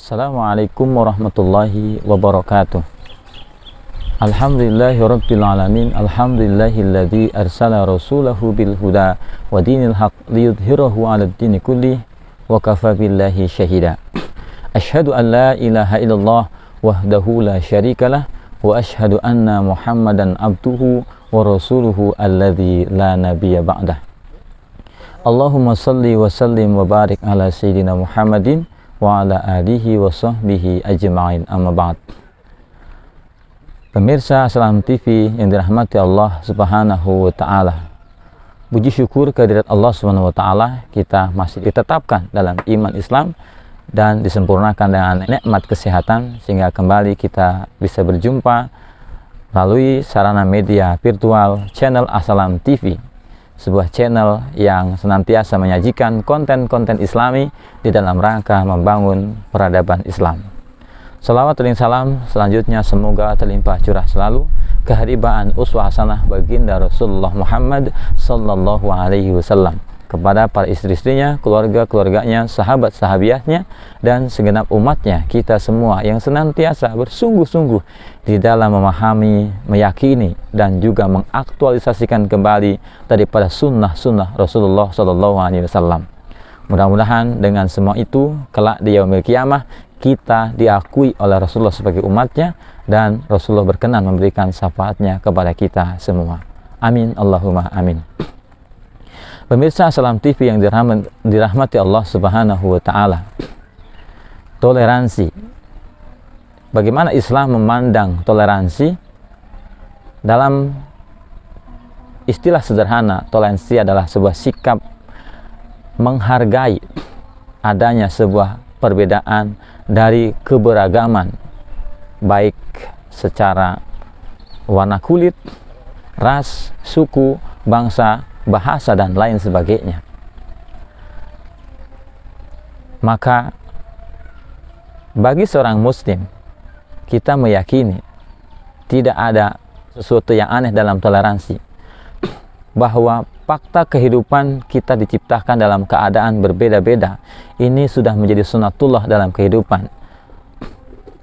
Assalamualaikum warahmatullahi wabarakatuh. Alhamdulillahirabbil alamin. Alhamdulillahilladzi arsala rasulahu bil huda wa dinil haq liyudhhirahu 'alad dini kullih wa kafa billahi syahida. Asyhadu an la ilaha illallah wahdahu la syarikalah wa asyhadu anna Muhammadan abduhu wa rasuluhu alladzi la nabiyya ba'dah. Allahumma salli wa sallim wa barik ala sayyidina Muhammadin wa ala alihi wa sahbihi ajma'in, amma ba'd. Pemirsa Assalam TV yang dirahmati Allah Subhanahu wa ta'ala, puji syukur kehadirat Allah Subhanahu wa ta'ala, kita masih ditetapkan dalam iman Islam dan disempurnakan dengan nikmat kesehatan sehingga kembali kita bisa berjumpa melalui sarana media virtual channel Assalam TV, sebuah channel yang senantiasa menyajikan konten-konten Islami di dalam rangka membangun peradaban Islam. Salawat dan salam selanjutnya semoga terlimpah curah selalu keharibaan uswah hasanah baginda Rasulullah Muhammad sallallahu alaihi wasallam kepada para istri-istrinya, keluarga-keluarganya, sahabat-sahabiatnya, dan segenap umatnya, kita semua yang senantiasa bersungguh-sungguh di dalam memahami, meyakini, dan juga mengaktualisasikan kembali daripada sunnah-sunnah Rasulullah SAW. Mudah-mudahan dengan semua itu, kelak di yaumil qiyamah, kita diakui oleh Rasulullah sebagai umatnya, dan Rasulullah berkenan memberikan syafaatnya kepada kita semua. Amin, Allahumma amin. Pemirsa Assalam TV yang dirahmati Allah Subhanahu wa ta'ala, toleransi. Bagaimana Islam memandang toleransi? Dalam istilah sederhana, toleransi adalah sebuah sikap menghargai adanya sebuah perbedaan dari keberagaman, baik secara warna kulit, ras, suku, bangsa, bahasa, dan lain sebagainya. Maka bagi seorang muslim, kita meyakini tidak ada sesuatu yang aneh dalam toleransi, bahwa fakta kehidupan kita diciptakan dalam keadaan berbeda-beda. Ini sudah menjadi sunnatullah dalam kehidupan.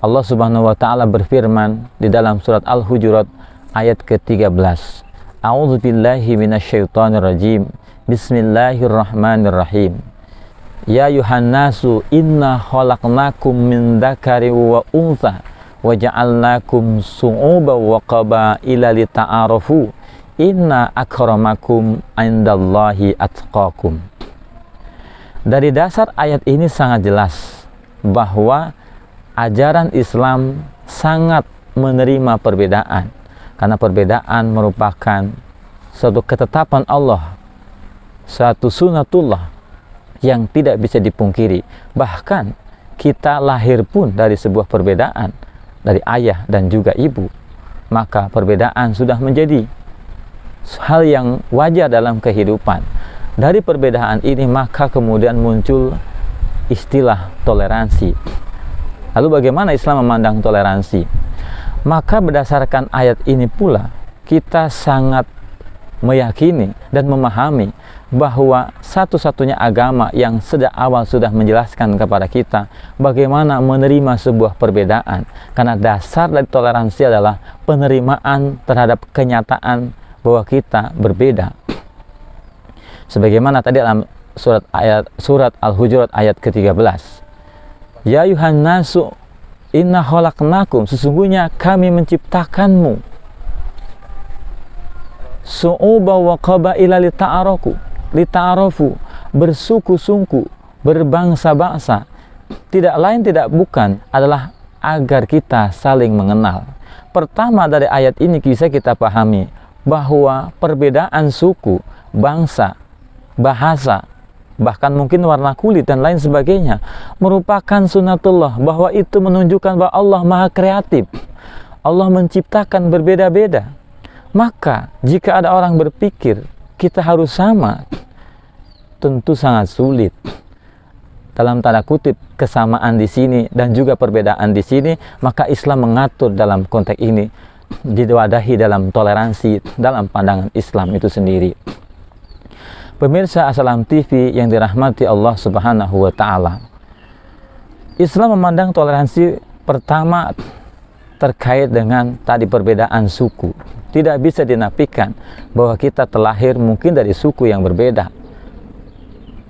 Allah Subhanahu wa ta'ala berfirman di dalam surat Al-Hujurat ayat ke-13. A'udzu billahi minasyaitonir rajim. Bismillahirrahmanirrahim. Ya yuhannasu inna khalaqnakum min dzakari wa untha wa ja'alnakum su'uban wa qabaila lita'arafu. Inna akramakum indallahi atqakum. Dari dasar ayat ini sangat jelas bahwa ajaran Islam sangat menerima perbedaan, karena perbedaan merupakan suatu ketetapan Allah, suatu sunnatullah yang tidak bisa dipungkiri. Bahkan kita lahir pun dari sebuah perbedaan, dari ayah dan juga ibu. Maka perbedaan sudah menjadi hal yang wajar dalam kehidupan. Dari perbedaan ini maka kemudian muncul istilah toleransi. Lalu bagaimana Islam memandang toleransi? Maka berdasarkan ayat ini pula kita sangat meyakini dan memahami bahwa satu-satunya agama yang sejak awal sudah menjelaskan kepada kita bagaimana menerima sebuah perbedaan, karena dasar dari toleransi adalah penerimaan terhadap kenyataan bahwa kita berbeda. Sebagaimana tadi dalam surat Al-Hujurat ayat ke-13. Ya yuhannasu inna khalaqnakum, sesungguhnya kami menciptakanmu, su'uba wa qabaila lita'arafu, bersuku-suku, berbangsa-bangsa, tidak lain tidak bukan adalah agar kita saling mengenal. Pertama dari ayat ini bisa kita pahami bahwa perbedaan suku, bangsa, bahasa, bahkan mungkin warna kulit dan lain sebagainya merupakan sunnatullah, bahwa itu menunjukkan bahwa Allah maha kreatif. Allah menciptakan berbeda-beda. Maka jika ada orang berpikir kita harus sama, tentu sangat sulit. Dalam tanda kutip kesamaan di sini dan juga perbedaan di sini, maka Islam mengatur dalam konteks ini, diwadahi dalam toleransi dalam pandangan Islam itu sendiri. Pemirsa Assalam TV yang dirahmati Allah Subhanahu wa ta'ala, Islam memandang toleransi pertama terkait dengan tadi perbedaan suku. Tidak bisa dinafikan bahwa kita terlahir mungkin dari suku yang berbeda,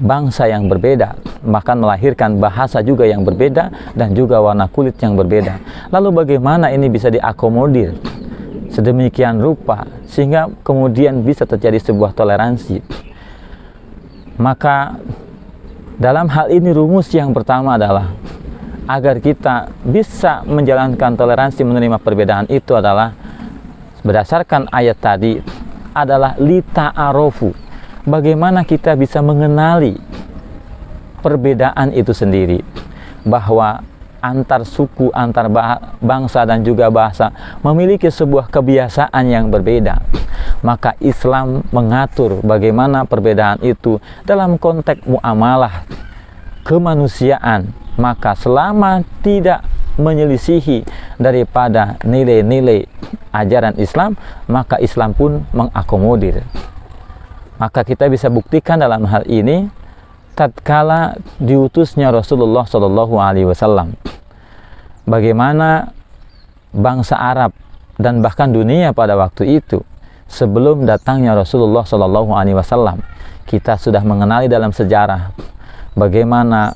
bangsa yang berbeda, bahkan melahirkan bahasa juga yang berbeda dan juga warna kulit yang berbeda. Lalu bagaimana ini bisa diakomodir sedemikian rupa sehingga kemudian bisa terjadi sebuah toleransi? Maka dalam hal ini rumus yang pertama adalah agar kita bisa menjalankan toleransi menerima perbedaan itu adalah berdasarkan ayat tadi adalah lita'arofu. Bagaimana kita bisa mengenali perbedaan itu sendiri, bahwa antar suku, antar bangsa dan juga bahasa memiliki sebuah kebiasaan yang berbeda. Maka Islam mengatur bagaimana perbedaan itu dalam konteks muamalah kemanusiaan. Maka selama tidak menyelisihi daripada nilai-nilai ajaran Islam, maka Islam pun mengakomodir. Maka kita bisa buktikan dalam hal ini tatkala diutusnya Rasulullah SAW, bagaimana bangsa Arab dan bahkan dunia pada waktu itu sebelum datangnya Rasulullah SAW, kita sudah mengenali dalam sejarah bagaimana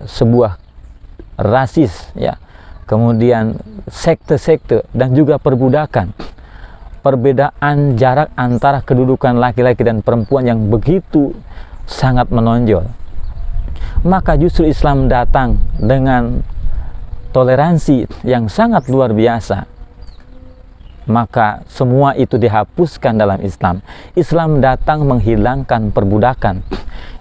sebuah rasis, ya, kemudian sekte-sekte dan juga perbudakan, perbedaan jarak antara kedudukan laki-laki dan perempuan yang begitu sangat menonjol. Maka justru Islam datang dengan toleransi yang sangat luar biasa. Maka semua itu dihapuskan dalam Islam. Islam datang menghilangkan perbudakan.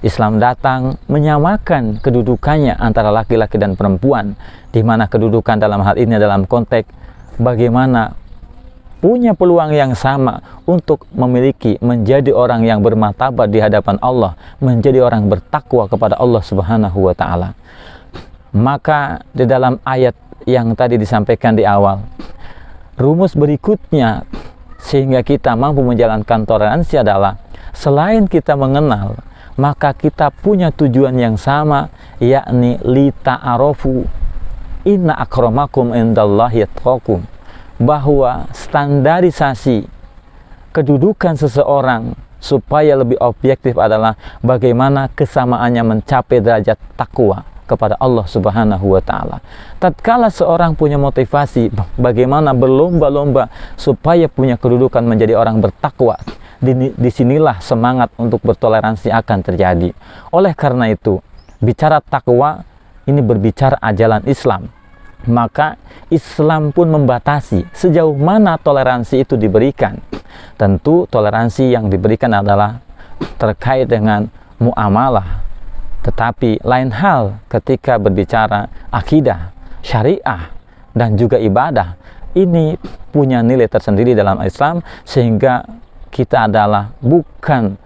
Islam datang menyamakan kedudukannya antara laki-laki dan perempuan, di mana kedudukan dalam hal ini dalam konteks bagaimana punya peluang yang sama untuk memiliki, menjadi orang yang bermartabat di hadapan Allah, menjadi orang bertakwa kepada Allah Subhanahu wa Ta'ala. Maka di dalam ayat yang tadi disampaikan di awal, rumus berikutnya sehingga kita mampu menjalankan toleransi adalah selain kita mengenal, maka kita punya tujuan yang sama, yakni lita'arofu inna akramakum indallahi atqakum, bahwa standarisasi kedudukan seseorang supaya lebih objektif adalah bagaimana kesamaannya mencapai derajat takwa kepada Allah Subhanahu wa Ta'ala. Tatkala seorang punya motivasi bagaimana berlomba-lomba supaya punya kedudukan menjadi orang bertakwa, disinilah semangat untuk bertoleransi akan terjadi. Oleh karena itu, bicara takwa ini berbicara ajaran Islam. Maka Islam pun membatasi sejauh mana toleransi itu diberikan. Tentu toleransi yang diberikan adalah terkait dengan muamalah. Tetapi lain hal ketika berbicara akidah, syariah, dan juga ibadah. Ini punya nilai tersendiri dalam Islam, sehingga kita adalah bukan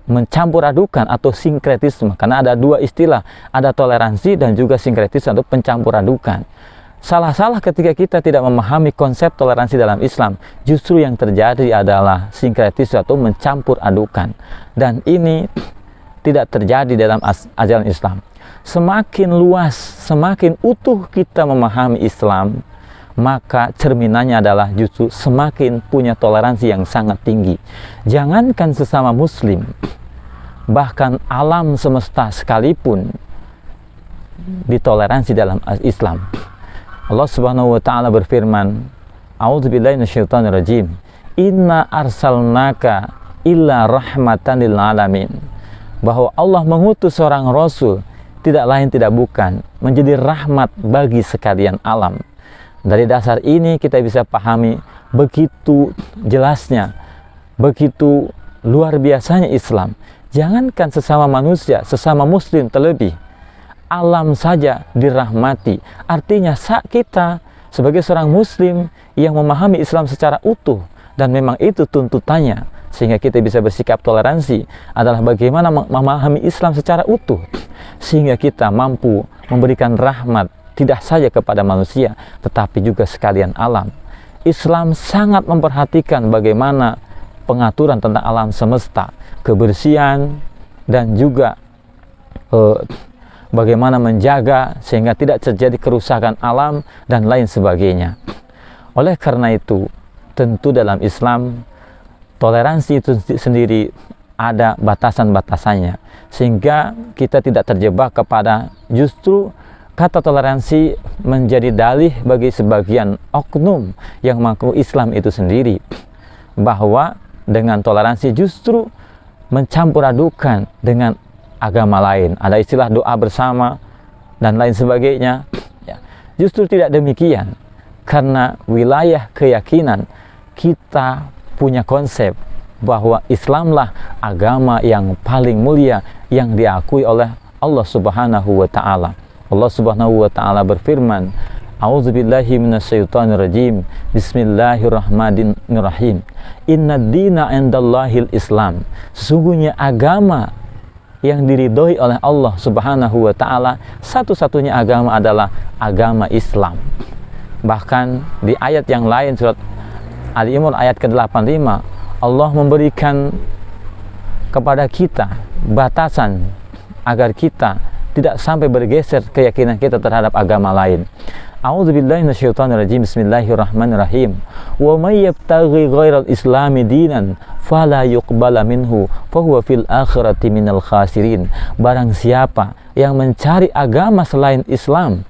mencampur adukan atau sinkretisme, karena ada dua istilah, ada toleransi dan juga sinkretisme atau pencampur adukan. Salah-salah ketika kita tidak memahami konsep toleransi dalam Islam, justru yang terjadi adalah sinkretisme atau mencampur adukan, dan ini tidak terjadi dalam ajaran Islam. Semakin luas, semakin utuh kita memahami Islam, maka cerminannya adalah justru semakin punya toleransi yang sangat tinggi. Jangankan sesama muslim, bahkan alam semesta sekalipun ditoleransi dalam Islam. Allah Subhanahu wa Ta'ala berfirman, A'udzubillahi minasyaitonirrajim, Inna arsalnaka illa rahmatan lil alamin, bahwa Allah mengutus seorang rasul tidak lain tidak bukan menjadi rahmat bagi sekalian alam. Dari dasar ini kita bisa pahami begitu jelasnya, begitu luar biasanya Islam. Jangankan sesama manusia, sesama muslim terlebih, alam saja dirahmati. Artinya kita sebagai seorang muslim yang memahami Islam secara utuh, dan memang itu tuntutannya, sehingga kita bisa bersikap toleransi adalah bagaimana memahami Islam secara utuh, sehingga kita mampu memberikan rahmat tidak saja kepada manusia, tetapi juga sekalian alam. Islam sangat memperhatikan bagaimana pengaturan tentang alam semesta, kebersihan, dan juga bagaimana menjaga sehingga tidak terjadi kerusakan alam dan lain sebagainya. Oleh karena itu, tentu dalam Islam toleransi itu sendiri ada batasan-batasannya, sehingga kita tidak terjebak kepada justru kata toleransi menjadi dalih bagi sebagian oknum yang mengaku Islam itu sendiri, bahwa dengan toleransi justru mencampur adukan dengan agama lain. Ada istilah doa bersama dan lain sebagainya. Ya, justru tidak demikian, karena wilayah keyakinan kita punya konsep bahwa Islamlah agama yang paling mulia yang diakui oleh Allah Subhanahu wa Ta'ala. Allah Subhanahu wa Ta'ala berfirman, A'udzubillahi minasyaitonirrajim. Bismillahirrahmanirrahim. Innad dina 'indallahil Islam. Sesungguhnya agama yang diridhoi oleh Allah Subhanahu wa Ta'ala, satu-satunya agama adalah agama Islam. Bahkan di ayat yang lain, surat Ali Imran ayat ke-85, Allah memberikan kepada kita batasan agar kita tidak sampai bergeser keyakinan kita terhadap agama lain. A'udzubillahi minasyaitonirrajim. Bismillahirrahmanirrahim. Wa may yabtaghi ghairal islami dinan fala yuqbala minhu fahuwa fil akhirati minal khasirin. Barang siapa yang mencari agama selain Islam,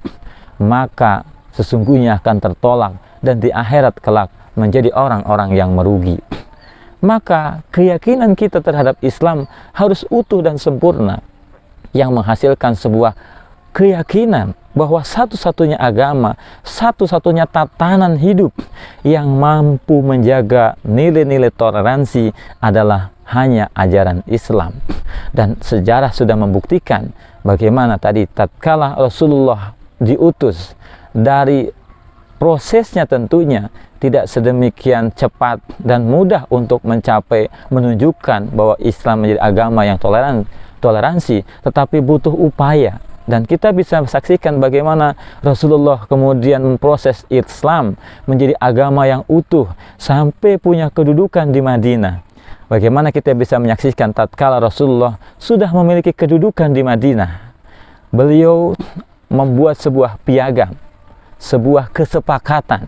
maka sesungguhnya akan tertolak dan di akhirat kelak menjadi orang-orang yang merugi. Maka keyakinan kita terhadap Islam harus utuh dan sempurna, yang menghasilkan sebuah keyakinan bahwa satu-satunya agama, satu-satunya tatanan hidup yang mampu menjaga nilai-nilai toleransi adalah hanya ajaran Islam. Dan sejarah sudah membuktikan bagaimana tadi tatkala Rasulullah diutus, dari prosesnya tentunya tidak sedemikian cepat dan mudah untuk mencapai menunjukkan bahwa Islam menjadi agama yang toleransi, tetapi butuh upaya. Dan kita bisa saksikan bagaimana Rasulullah kemudian memproses Islam menjadi agama yang utuh sampai punya kedudukan di Madinah. Bagaimana kita bisa menyaksikan tatkala Rasulullah sudah memiliki kedudukan di Madinah, beliau membuat sebuah piagam, sebuah kesepakatan.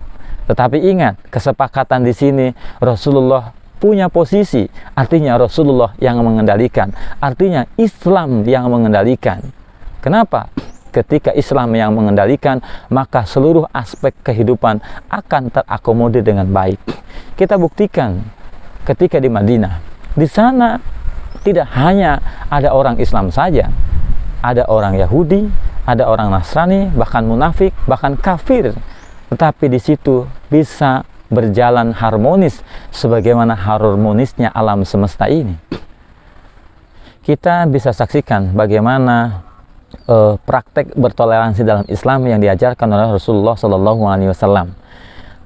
Tetapi ingat, kesepakatan di sini Rasulullah punya posisi, artinya Rasulullah yang mengendalikan, artinya Islam yang mengendalikan. Kenapa? Ketika Islam yang mengendalikan, maka seluruh aspek kehidupan akan terakomodir dengan baik. Kita buktikan ketika di Madinah, di sana tidak hanya ada orang Islam saja, ada orang Yahudi, ada orang Nasrani, bahkan munafik, bahkan kafir. Tetapi di situ bisa berjalan harmonis sebagaimana harmonisnya alam semesta ini. Kita bisa saksikan bagaimana praktek bertoleransi dalam Islam yang diajarkan oleh Rasulullah Sallallahu Alaihi Wasallam.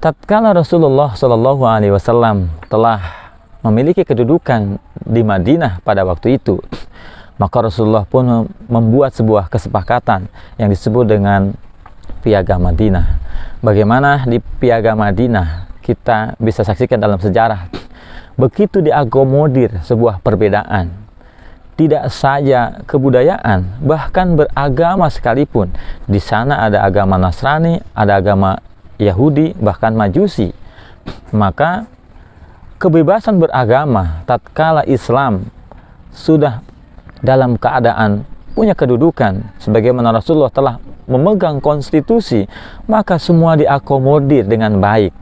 Tatkala Rasulullah Sallallahu Alaihi Wasallam telah memiliki kedudukan di Madinah pada waktu itu, maka Rasulullah pun membuat sebuah kesepakatan yang disebut dengan Piagam Madinah. Bagaimana di Piagam Madinah kita bisa saksikan dalam sejarah, begitu diakomodir sebuah perbedaan, tidak saja kebudayaan, bahkan beragama sekalipun. Di sana ada agama Nasrani, ada agama Yahudi, bahkan Majusi. Maka kebebasan beragama tatkala Islam sudah dalam keadaan punya kedudukan sebagaimana Rasulullah telah memegang konstitusi, maka semua diakomodir dengan baik.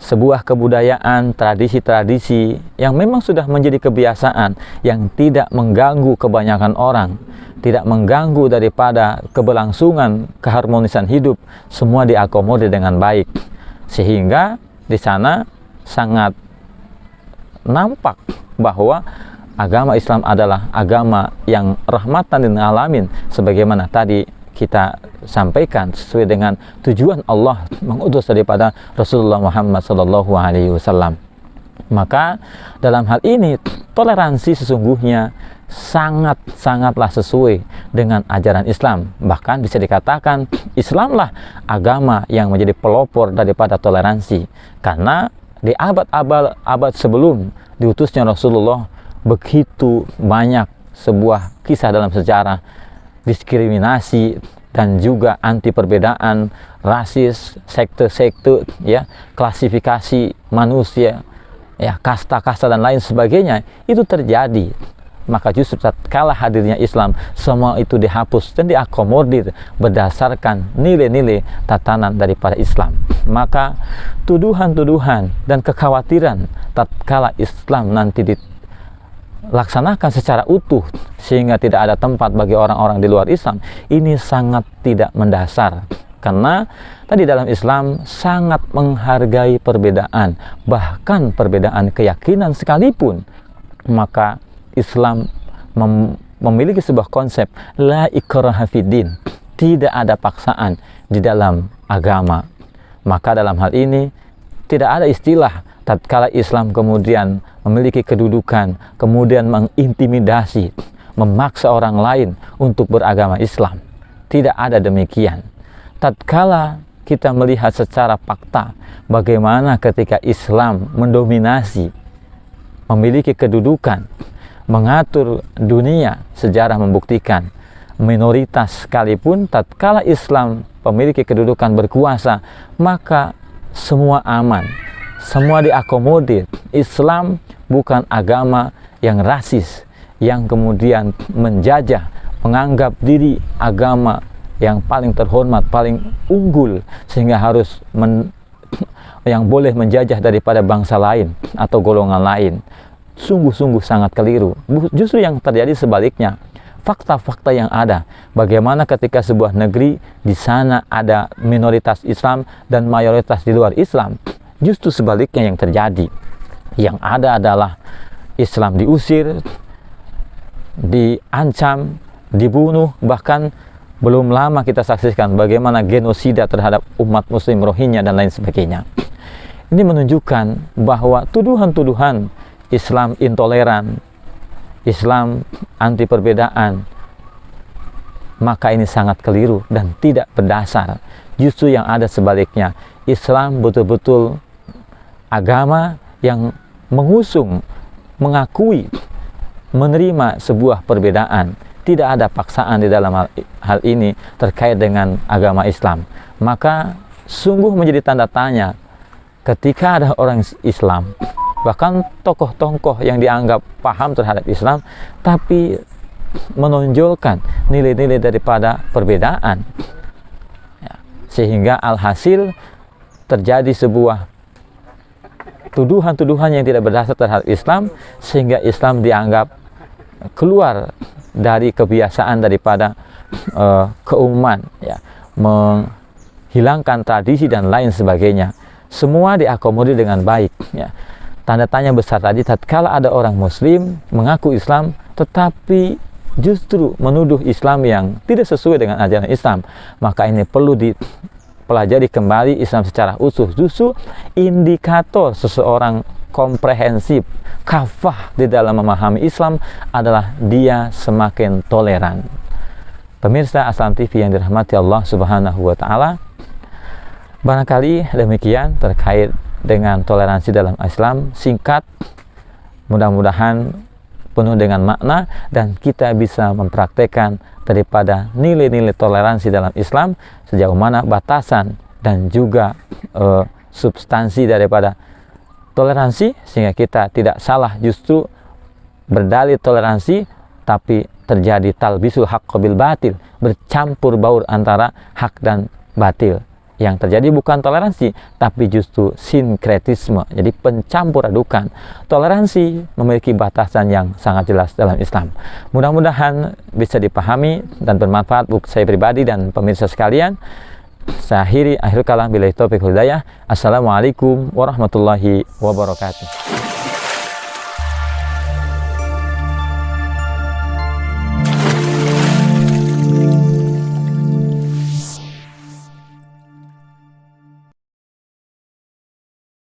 Sebuah kebudayaan, tradisi-tradisi yang memang sudah menjadi kebiasaan, yang tidak mengganggu kebanyakan orang, tidak mengganggu daripada keberlangsungan keharmonisan hidup, semua diakomodir dengan baik. Sehingga di sana sangat nampak bahwa agama Islam adalah agama yang rahmatan lil alamin, sebagaimana tadi kita sampaikan sesuai dengan tujuan Allah mengutus daripada Rasulullah Muhammad Sallallahu Alaihi Wasallam. Maka dalam hal ini toleransi sesungguhnya sangatlah sesuai dengan ajaran Islam. Bahkan bisa dikatakan Islamlah agama yang menjadi pelopor daripada toleransi, karena di abad sebelum diutusnya Rasulullah begitu banyak sebuah kisah dalam sejarah diskriminasi dan juga anti perbedaan, rasis, sekte-sekte, ya, klasifikasi manusia, ya, kasta-kasta dan lain sebagainya, itu terjadi. Maka justru tatkala hadirnya Islam, semua itu dihapus dan diakomodir berdasarkan nilai-nilai tatanan daripada Islam. Maka tuduhan-tuduhan dan kekhawatiran tatkala Islam nanti dilaksanakan secara utuh sehingga tidak ada tempat bagi orang-orang di luar Islam, ini sangat tidak mendasar. Karena tadi dalam Islam sangat menghargai perbedaan, bahkan perbedaan keyakinan sekalipun. Maka Islam memiliki sebuah konsep la ikraha fiddin, tidak ada paksaan di dalam agama. Maka dalam hal ini tidak ada istilah tatkala Islam kemudian memiliki kedudukan, kemudian mengintimidasi, memaksa orang lain untuk beragama Islam. Tidak ada demikian. Tatkala kita melihat secara fakta bagaimana ketika Islam mendominasi, memiliki kedudukan, mengatur dunia, sejarah membuktikan minoritas sekalipun tatkala Islam memiliki kedudukan berkuasa, maka semua aman, semua diakomodir. Islam bukan agama yang rasis, yang kemudian menjajah, menganggap diri agama yang paling terhormat, paling unggul, sehingga harus yang boleh menjajah daripada bangsa lain atau golongan lain. Sungguh-sungguh sangat keliru. Justru yang terjadi sebaliknya. Fakta-fakta yang ada, bagaimana ketika sebuah negeri di sana ada minoritas Islam dan mayoritas di luar Islam, justru sebaliknya yang terjadi. Yang ada adalah Islam diusir, diancam, dibunuh, bahkan belum lama kita saksikan bagaimana genosida terhadap umat muslim Rohingya dan lain sebagainya. Ini menunjukkan bahwa tuduhan-tuduhan Islam intoleran, Islam anti perbedaan, maka ini sangat keliru dan tidak berdasar. Justru yang ada sebaliknya, Islam betul-betul agama yang mengusung, mengakui, menerima sebuah perbedaan. Tidak ada paksaan di dalam hal ini terkait dengan agama Islam. Maka sungguh menjadi tanda tanya ketika ada orang Islam, bahkan tokoh-tokoh yang dianggap paham terhadap Islam, tapi menonjolkan nilai-nilai daripada perbedaan, ya, sehingga alhasil terjadi sebuah tuduhan-tuduhan yang tidak berdasar terhadap Islam, sehingga Islam dianggap keluar dari kebiasaan daripada keumuman, ya, menghilangkan tradisi dan lain sebagainya. Semua diakomodir dengan baik, ya. Tanda tanya besar tadi tatkala ada orang muslim mengaku Islam tetapi justru menuduh Islam yang tidak sesuai dengan ajaran Islam, maka ini perlu dipelajari kembali Islam secara utuh. Justru indikator seseorang komprehensif, kafah di dalam memahami Islam adalah dia semakin toleran. Pemirsa Aslam TV yang dirahmati Allah Subhanahu wa taala, barangkali demikian terkait dengan toleransi dalam Islam, singkat, mudah-mudahan penuh dengan makna dan kita bisa mempraktekkan daripada nilai-nilai toleransi dalam Islam, sejauh mana batasan dan juga substansi daripada toleransi, sehingga kita tidak salah justru berdalih toleransi tapi terjadi talbisul haqq bil batil, bercampur baur antara hak dan batil. Yang terjadi bukan toleransi, tapi justru sinkretisme, jadi pencampur adukan. Toleransi memiliki batasan yang sangat jelas dalam Islam. Mudah-mudahan bisa dipahami dan bermanfaat buat saya pribadi dan pemirsa sekalian. Saya akhiri, akhir kalam, billahi taufiq wal hidayah. Assalamualaikum warahmatullahi wabarakatuh.